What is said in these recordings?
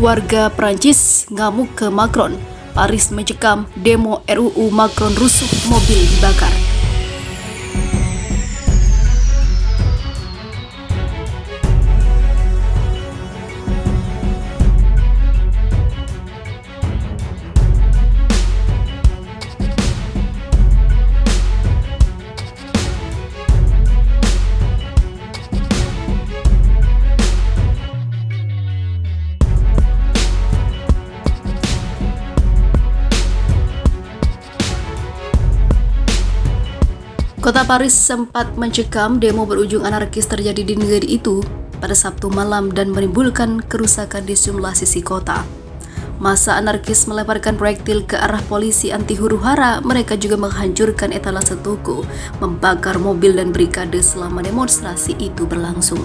Warga Prancis ngamuk ke Macron. Paris mencekam demo RUU Macron rusuh, mobil dibakar. Kota Paris sempat mencekam demo berujung anarkis terjadi di negeri itu pada Sabtu malam dan menimbulkan kerusakan di sejumlah sisi kota. Massa anarkis melemparkan proyektil ke arah polisi anti huru-hara. Mereka juga menghancurkan etalase toko, membakar mobil dan barikade selama demonstrasi itu berlangsung.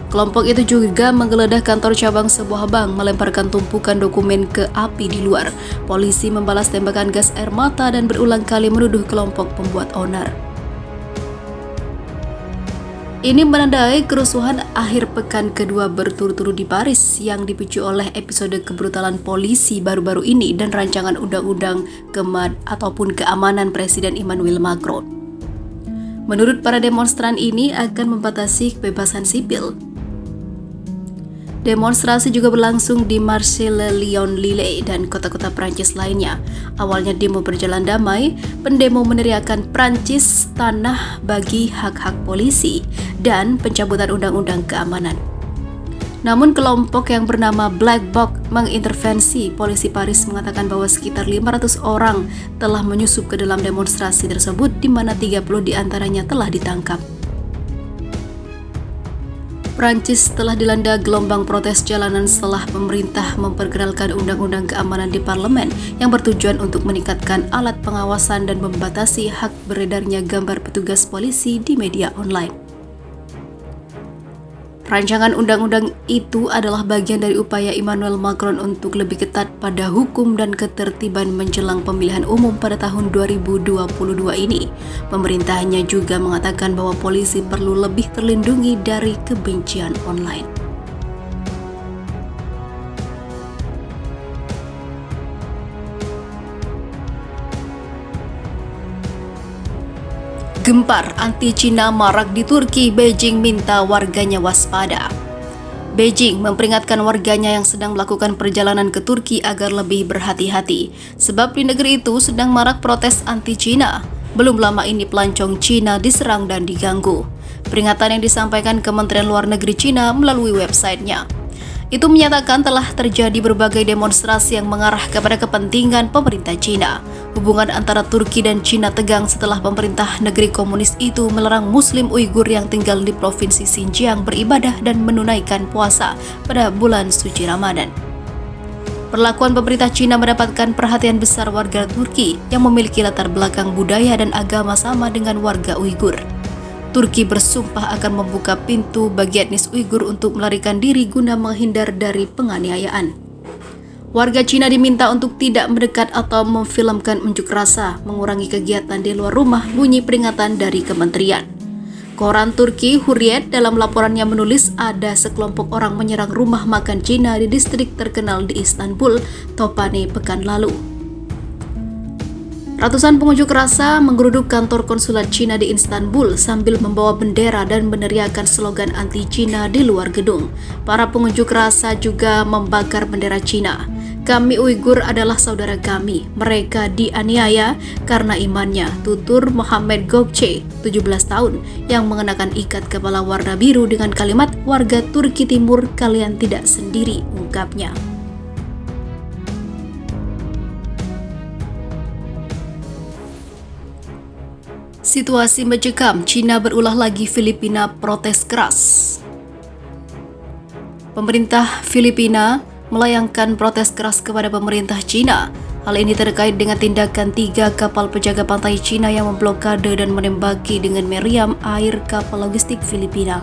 Kelompok itu juga menggeledah kantor cabang sebuah bank, melemparkan tumpukan dokumen ke api di luar. Polisi membalas tembakan gas air mata dan berulang kali menuduh kelompok pembuat onar. Ini menandai kerusuhan akhir pekan kedua berturut-turut di Paris yang dipicu oleh episode kebrutalan polisi baru-baru ini dan rancangan undang-undang keamanan Presiden Emmanuel Macron. Menurut para demonstran ini akan membatasi kebebasan sipil. Demonstrasi juga berlangsung di Marseille, Lyon, Lille, dan kota-kota Prancis lainnya. Awalnya demo berjalan damai, pendemo meneriakkan Prancis tanah bagi hak-hak polisi dan pencabutan undang-undang keamanan. Namun kelompok yang bernama Black Box mengintervensi. Polisi Paris mengatakan bahwa sekitar 500 orang telah menyusup ke dalam demonstrasi tersebut, di mana 30 diantaranya telah ditangkap. Prancis telah dilanda gelombang protes jalanan setelah pemerintah memperkenalkan undang-undang keamanan di parlemen yang bertujuan untuk meningkatkan alat pengawasan dan membatasi hak beredarnya gambar petugas polisi di media online. Rancangan undang-undang itu adalah bagian dari upaya Emmanuel Macron untuk lebih ketat pada hukum dan ketertiban menjelang pemilihan umum pada tahun 2022 ini. Pemerintahnya juga mengatakan bahwa polisi perlu lebih terlindungi dari kebencian online. Gempar anti-Cina marak di Turki, Beijing minta warganya waspada. Beijing memperingatkan warganya yang sedang melakukan perjalanan ke Turki agar lebih berhati-hati, sebab di negeri itu sedang marak protes anti-Cina. Belum lama ini pelancong Cina diserang dan diganggu. Peringatan yang disampaikan Kementerian Luar Negeri Cina melalui websitenya. Itu menyatakan telah terjadi berbagai demonstrasi yang mengarah kepada kepentingan pemerintah Cina. Hubungan antara Turki dan Cina tegang setelah pemerintah negeri komunis itu melarang Muslim Uighur yang tinggal di provinsi Xinjiang beribadah dan menunaikan puasa pada bulan suci Ramadan. Perlakuan pemerintah Cina mendapatkan perhatian besar warga Turki yang memiliki latar belakang budaya dan agama sama dengan warga Uighur. Turki bersumpah akan membuka pintu bagi etnis Uighur untuk melarikan diri guna menghindar dari penganiayaan. Warga Cina diminta untuk tidak mendekat atau memfilmkan unjuk rasa, mengurangi kegiatan di luar rumah, bunyi peringatan dari kementerian. Koran Turki Hurriyet dalam laporannya menulis ada sekelompok orang menyerang rumah makan Cina di distrik terkenal di Istanbul, Topane, pekan lalu. Ratusan pengunjuk rasa menggeruduk kantor konsulat Cina di Istanbul sambil membawa bendera dan meneriakkan slogan anti-Cina di luar gedung. Para pengunjuk rasa juga membakar bendera Cina. Kami Uighur adalah saudara kami. Mereka dianiaya karena imannya, tutur Mohammed Gökçe, 17 tahun, yang mengenakan ikat kepala warna biru dengan kalimat warga Turki Timur, kalian tidak sendiri, ungkapnya. Situasi mencekam, Cina berulah lagi, Filipina protes keras. Pemerintah Filipina melayangkan protes keras kepada pemerintah Cina. Hal ini terkait dengan tindakan 3 kapal penjaga pantai Cina yang memblokade dan menembaki dengan meriam air kapal logistik Filipina.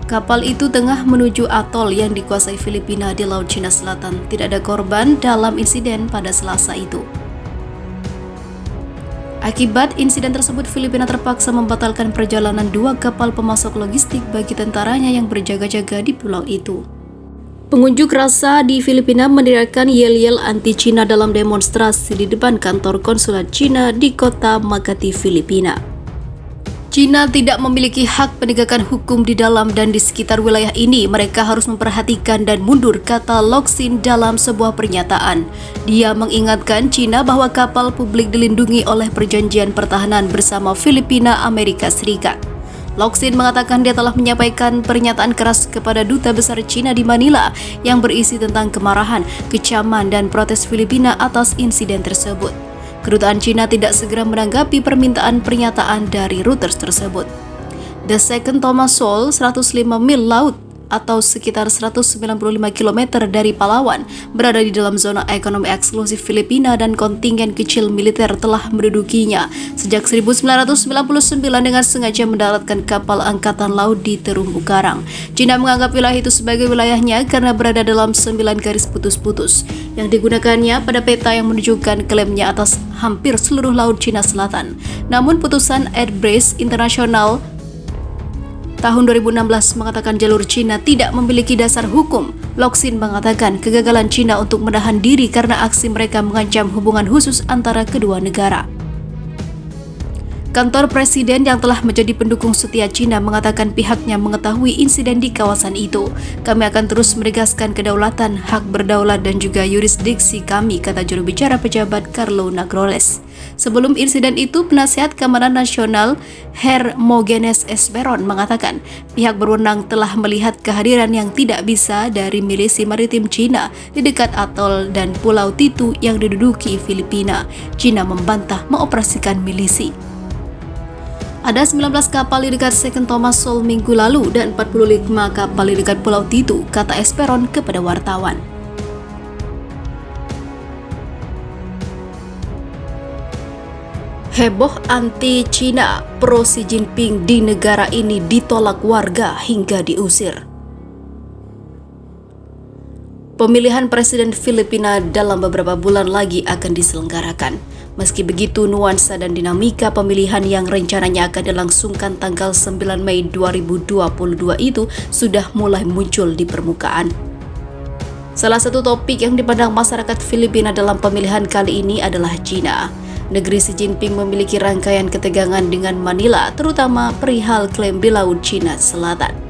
Kapal itu tengah menuju atol yang dikuasai Filipina di Laut Cina Selatan. Tidak ada korban dalam insiden pada Selasa itu. Akibat insiden tersebut, Filipina terpaksa membatalkan perjalanan 2 kapal pemasok logistik bagi tentaranya yang berjaga-jaga di pulau itu. Pengunjuk rasa di Filipina meneriakkan yel-yel anti-Cina dalam demonstrasi di depan kantor konsulat Cina di kota Makati, Filipina. Cina tidak memiliki hak penegakan hukum di dalam dan di sekitar wilayah ini. Mereka harus memperhatikan dan mundur, kata Locsin dalam sebuah pernyataan. Dia mengingatkan Cina bahwa kapal publik dilindungi oleh perjanjian pertahanan bersama Filipina, Amerika Serikat. Locsin mengatakan dia telah menyampaikan pernyataan keras kepada Duta Besar Cina di Manila yang berisi tentang kemarahan, kecaman, dan protes Filipina atas insiden tersebut. Kedutaan Cina tidak segera menanggapi permintaan pernyataan dari Reuters tersebut. The Second Thomas Sowell, 105 mil laut atau sekitar 195 km dari Palawan, berada di dalam zona ekonomi eksklusif Filipina dan kontingen kecil militer telah mendudukinya sejak 1999 dengan sengaja mendaratkan kapal angkatan laut di terumbu karang. Cina menganggap wilayah itu sebagai wilayahnya karena berada dalam 9 garis putus-putus yang digunakannya pada peta yang menunjukkan klaimnya atas hampir seluruh laut Cina Selatan. Namun putusan Airbus International tahun 2016 mengatakan jalur Cina tidak memiliki dasar hukum. Locsin mengatakan kegagalan Cina untuk menahan diri karena aksi mereka mengancam hubungan khusus antara kedua negara. Kantor Presiden yang telah menjadi pendukung setia Cina mengatakan pihaknya mengetahui insiden di kawasan itu. Kami akan terus menegaskan kedaulatan, hak berdaulat dan juga yurisdiksi kami, kata juru bicara pejabat Carlo Nagroles. Sebelum insiden itu, Penasihat Keamanan Nasional Hermogenes Esperon mengatakan pihak berwenang telah melihat kehadiran yang tidak bisa dari milisi maritim Cina di dekat atol dan Pulau Titu yang diduduki Filipina. Cina membantah mengoperasikan milisi. Ada 19 kapal di dekat Second Thomas Sowell minggu lalu dan 45 kapal di dekat Pulau Titu, kata Esperon kepada wartawan. Heboh anti-Cina, pro Xi Jinping di negara ini ditolak warga hingga diusir. Pemilihan Presiden Filipina dalam beberapa bulan lagi akan diselenggarakan. Meski begitu, nuansa dan dinamika pemilihan yang rencananya akan dilangsungkan tanggal 9 Mei 2022 itu sudah mulai muncul di permukaan. Salah satu topik yang dipandang masyarakat Filipina dalam pemilihan kali ini adalah Cina. Negeri Xi Jinping memiliki rangkaian ketegangan dengan Manila, terutama perihal klaim di Laut Cina Selatan.